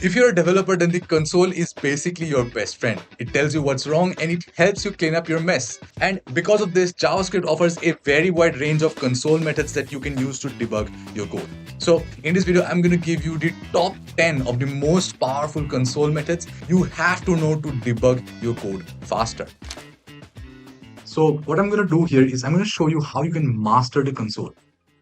If you're a developer, then the console is basically your best friend. It tells you what's wrong and it helps you clean up your mess. And because of this, JavaScript offers a very wide range of console methods that you can use to debug your code. So in this video, I'm going to give you the top 10 of the most powerful console methods you have to know to debug your code faster. So what I'm going to do here is I'm going to show you how you can master the console.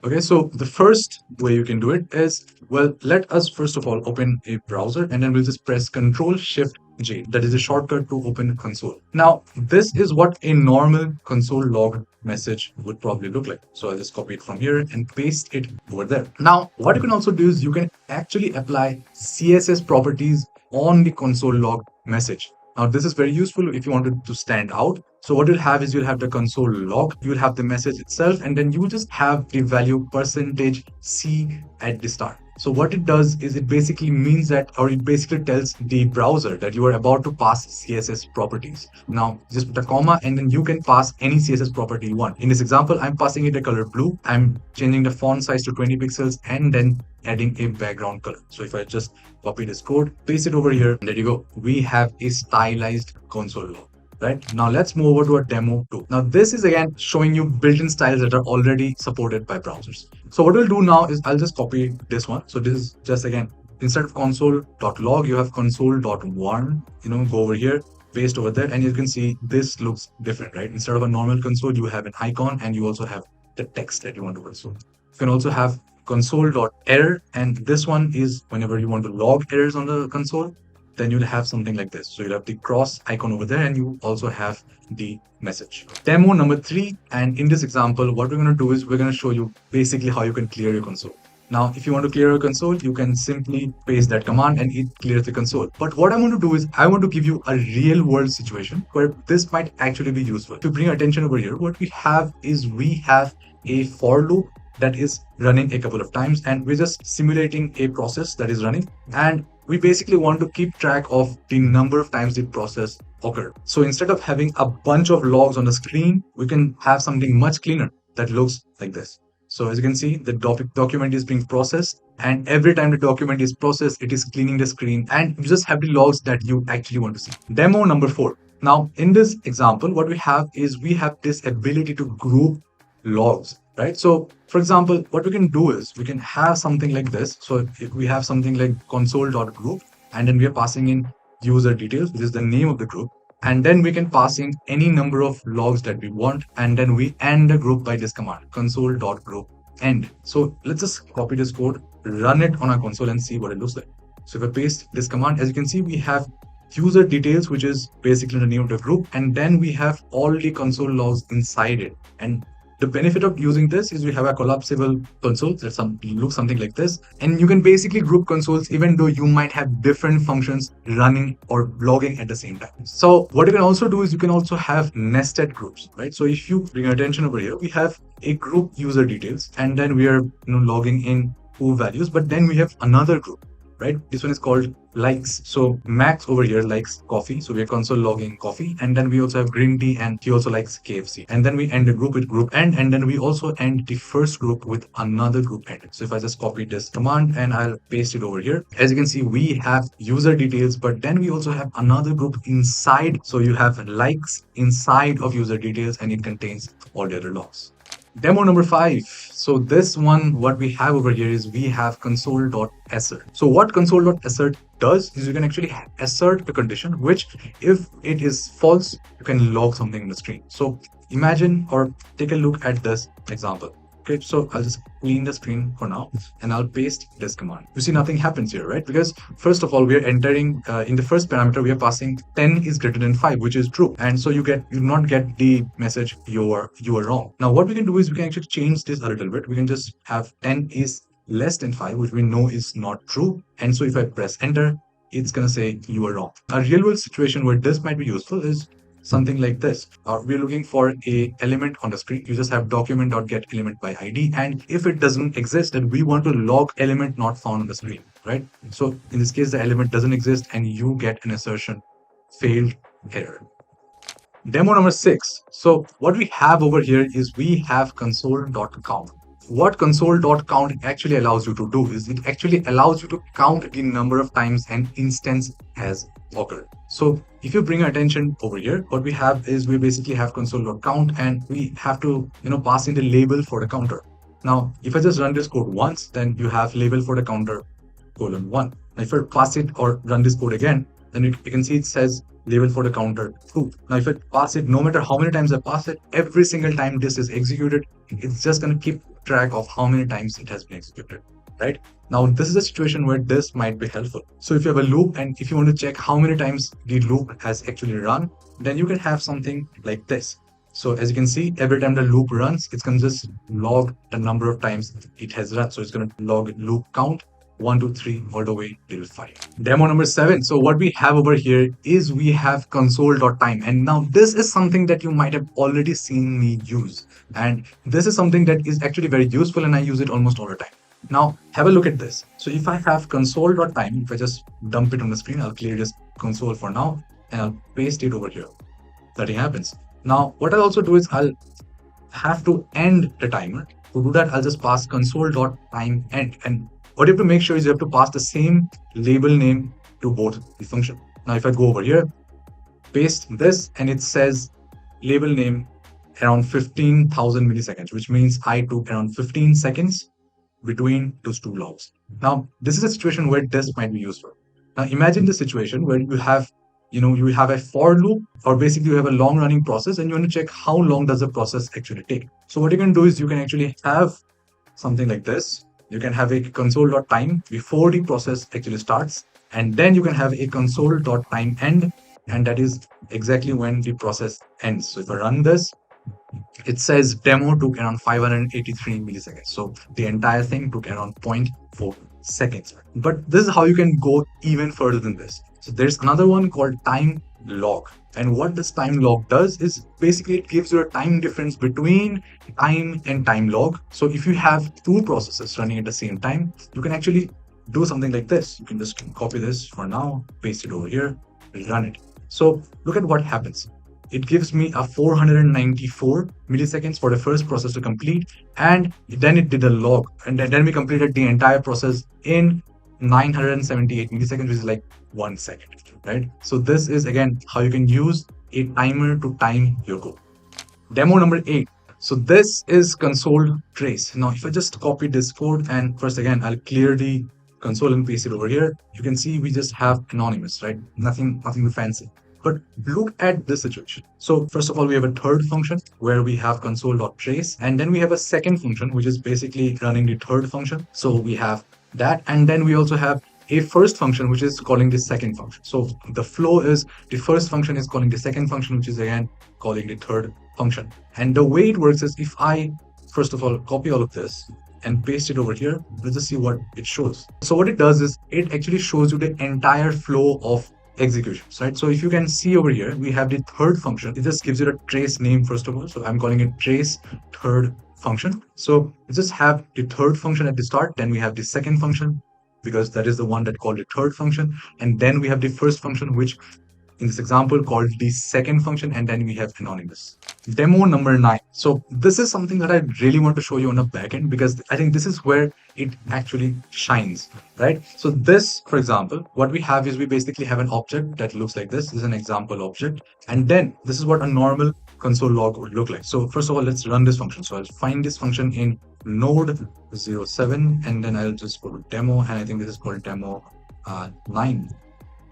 Okay, so the first way you can do it is, well, let us first of all open a browser and then we'll just press Control Shift J. That is a shortcut to open console. Now, this is what a normal console log message would probably look like. So I'll just copy it from here and paste it over there. Now, what you can also do is you can actually apply CSS properties on the console log message. Now, this is very useful if you want it to stand out. So what you'll have is you'll have the console log, you'll have the message itself, and then you just have the value %C at the start. So what it does is it basically means that, or it basically tells the browser that you are about to pass CSS properties. Now, just put a comma and then you can pass any CSS property you want. In this example, I'm passing it a color blue. I'm changing the font size to 20 pixels and then adding a background color. So if I just copy this code, paste it over here, there you go. We have a stylized console log. Right now, let's move over to a demo 2. Now, this is again showing you built-in styles that are already supported by browsers. So what we'll do now is I'll just copy this one. So this is just again, instead of console.log, you have console.1, go over here, paste over there, and you can see this looks different, right? Instead of a normal console, you have an icon and you also have the text that you want to console. You can also have console.error, and this one is whenever you want to log errors on the console, then you'll have something like this. So you'll have the cross icon over there and you also have the message. Demo number 3. And in this example, what we're going to do is we're going to show you basically how you can clear your console. Now, if you want to clear your console, you can simply paste that command and it clears the console. But what I want to do is I want to give you a real world situation where this might actually be useful. To bring attention over here, what we have is we have a for loop that is running a couple of times and we're just simulating a process that is running, and we basically want to keep track of the number of times the process occurred. So instead of having a bunch of logs on the screen, we can have something much cleaner that looks like this. So as you can see, the document is being processed, and every time the document is processed, it is cleaning the screen, and you just have the logs that you actually want to see. Demo number 4. Now, in this example, what we have is we have this ability to group logs, right? So for example, what we can do is we can have something like this. So if we have something like console.group, and then we are passing in user details, which is the name of the group, and then we can pass in any number of logs that we want, and then we end the group by this command, console.group end. So let's just copy this code, run it on our console and see what it looks like. So if I paste this command, as you can see, we have user details, which is basically the name of the group, and then we have all the console logs inside it. And the benefit of using this is we have a collapsible console that looks something like this, and you can basically group consoles even though you might have different functions running or logging at the same time. So what you can also do is you can also have nested groups, right? So if you bring attention over here, we have a group user details, and then we are logging in foo values, but then we have another group, right? This one is called likes. So Max over here likes coffee. So we are console logging coffee. And then we also have green tea, and he also likes KFC. And then we end the group with group end. And then we also end the first group with another group end. So if I just copy this command and I'll paste it over here, as you can see, we have user details, but then we also have another group inside. So you have likes inside of user details, and it contains all the other logs. Demo number 5. So this one, what we have over here is we have console.assert. So what console.assert does is you can actually assert a condition, which if it is false, you can log something in the screen. So imagine or take a look at this example. Okay, so I'll just clean the screen for now and I'll paste this command. You see nothing happens here, right? Because first of all, we are entering in the first parameter, we are passing 10 is greater than 5, which is true. And so you not get the message you are wrong. Now what we can do is we can actually change this a little bit. We can just have 10 is less than 5, which we know is not true. And so if I press enter, it's going to say you are wrong. A real world situation where this might be useful is something like this. We're looking for a element on the screen. You just have document.get element by ID, and if it doesn't exist, then we want to log element not found on the screen, right? So in this case, the element doesn't exist and you get an assertion failed error. Demo number 6. So what we have over here is we have console.count. what console.count actually allows you to do is it actually allows you to count the number of times an instance has occurred. So if you bring attention over here, what we have is we basically have console.count and we have to, pass in the label for the counter. Now, if I just run this code once, then you have label for the counter :1. Now, if I pass it or run this code again, then you can see it says label for the counter 2. Now, if I pass it, no matter how many times I pass it, every single time this is executed, it's just going to keep track of how many times it has been executed, right? Now, this is a situation where this might be helpful. So if you have a loop and if you want to check how many times the loop has actually run, then you can have something like this. So as you can see, every time the loop runs, it's going to just log the number of times it has run. So it's going to log loop count 1, 2, 3, all the way till 5. Demo number 7. So what we have over here is we have console.time. And now this is something that you might have already seen me use. And this is something that is actually very useful and I use it almost all the time. Now have a look at this. So if I have console.time, if I just dump it on the screen, I'll clear this console for now and I'll paste it over here. Nothing happens. Now what I'll also do is I'll have to end the timer. To do that, I'll just pass console.time end. And what you have to make sure is you have to pass the same label name to both the function. Now if I go over here, paste this and it says label name around 15,000 milliseconds, which means I took around 15 seconds between those two logs. Now this is a situation where this might be useful. Now imagine the situation where you have a for loop, or basically you have a long running process and you want to check how long does the process actually take. So what you can do is you can actually have something like this. You can have a console.time before the process actually starts, and then you can have a console.time end, and that is exactly when the process ends. So if I run this, it says demo took around 583 milliseconds. So the entire thing took around 0.4 seconds. But this is how you can go even further than this. So there's another one called time log. And what this time log does is basically it gives you a time difference between time and time log. So if you have two processes running at the same time, you can actually do something like this. You can just copy this for now, paste it over here, run it. So look at what happens. It gives me a 494 milliseconds for the first process to complete, and then it did a log, and then we completed the entire process in 978 milliseconds, which is like 1 second, right? So this is again how you can use a timer to time your code. Demo number 8. So this is console trace. Now if I just copy this code and first again I'll clear the console and paste it over here, you can see we just have anonymous, right? Nothing fancy. But look at this situation. So first of all, we have a third function where we have console.trace, and then we have a second function which is basically running the third function. So we have that, and then we also have a first function which is calling the second function. So the flow is the first function is calling the second function, which is again calling the third function. And the way it works is if I first of all copy all of this and paste it over here, let's just see what it shows. So what it does is it actually shows you the entire flow of executions, right? So if you can see over here, we have the third function. It just gives it a trace name first of all. So I'm calling it trace third function. So we just have the third function at the start, then we have the second function because that is the one that called the third function, and then we have the first function which in this example called the second function, and then we have anonymous. Demo number 9. So this is something that I really want to show you on the backend because I think this is where it actually shines, right? So this, for example, what we have is we basically have an object that looks like this. This is an example object, and then this is what a normal console log would look like. So first of all, let's run this function. So I'll find this function in node 07, and then I'll just go to demo, and I think this is called demo 9.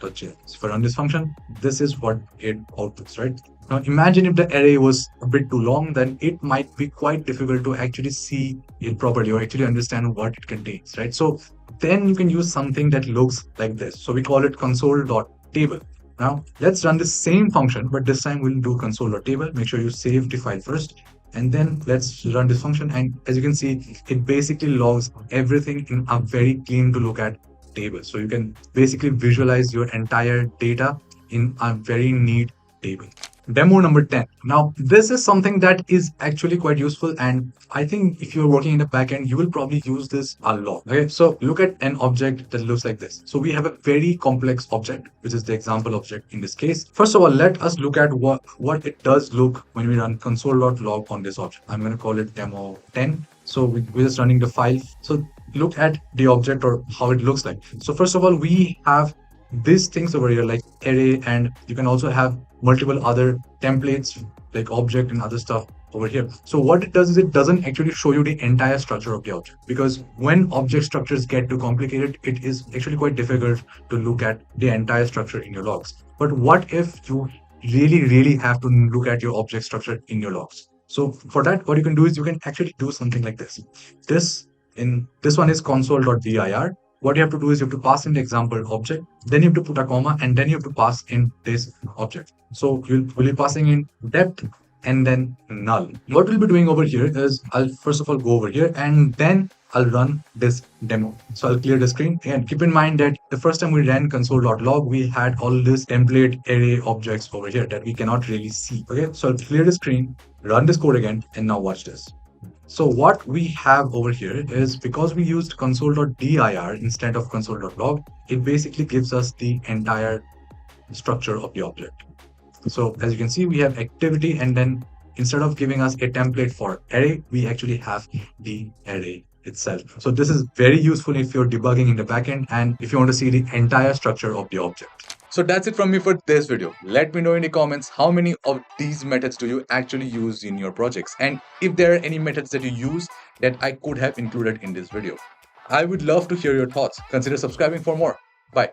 So if I run this function, this is what it outputs, right? Now imagine if the array was a bit too long, then it might be quite difficult to actually see it properly or actually understand what it contains, right? So then you can use something that looks like this. So we call it console.table. Now let's run the same function, but this time we'll do console.table. Make sure you save the file first, and then let's run this function. And as you can see, it basically logs everything in a very clean to look at table. So you can basically visualize your entire data in a very neat table. Demo number 10. Now, this is something that is actually quite useful, and I think if you're working in the backend, you will probably use this a lot. Okay, so look at an object that looks like this. So we have a very complex object, which is the example object in this case. First of all, let us look at what it does look when we run console.log on this object. I'm going to call it demo 10. So we're just running the file. So look at the object or how it looks like. So first of all, we have these things over here like array, and you can also have multiple other templates like object and other stuff over here. So what it does is it doesn't actually show you the entire structure of the object, because when object structures get too complicated, it is actually quite difficult to look at the entire structure in your logs. But what if you really have to look at your object structure in your logs? So for that, what you can do is you can actually do something like this. This one is console.dir. What you have to do is you have to pass in the example object, then you have to put a comma, and then you have to pass in this object. So you will be passing in depth and then null. What we'll be doing over here is I'll first of all go over here and then I'll run this demo. So I'll clear the screen, and keep in mind that the first time we ran console.log, we had all this template array objects over here that we cannot really see. Okay, so I'll clear the screen, run this code again, and now watch this. So what we have over here is, because we used console.dir instead of console.log, it basically gives us the entire structure of the object. So as you can see, we have activity, and then instead of giving us a template for array, we actually have the array itself. So this is very useful if you're debugging in the backend and if you want to see the entire structure of the object. So that's it from me for this video. Let me know in the comments how many of these methods do you actually use in your projects, and if there are any methods that you use that I could have included in this video. I would love to hear your thoughts. Consider subscribing for more. Bye.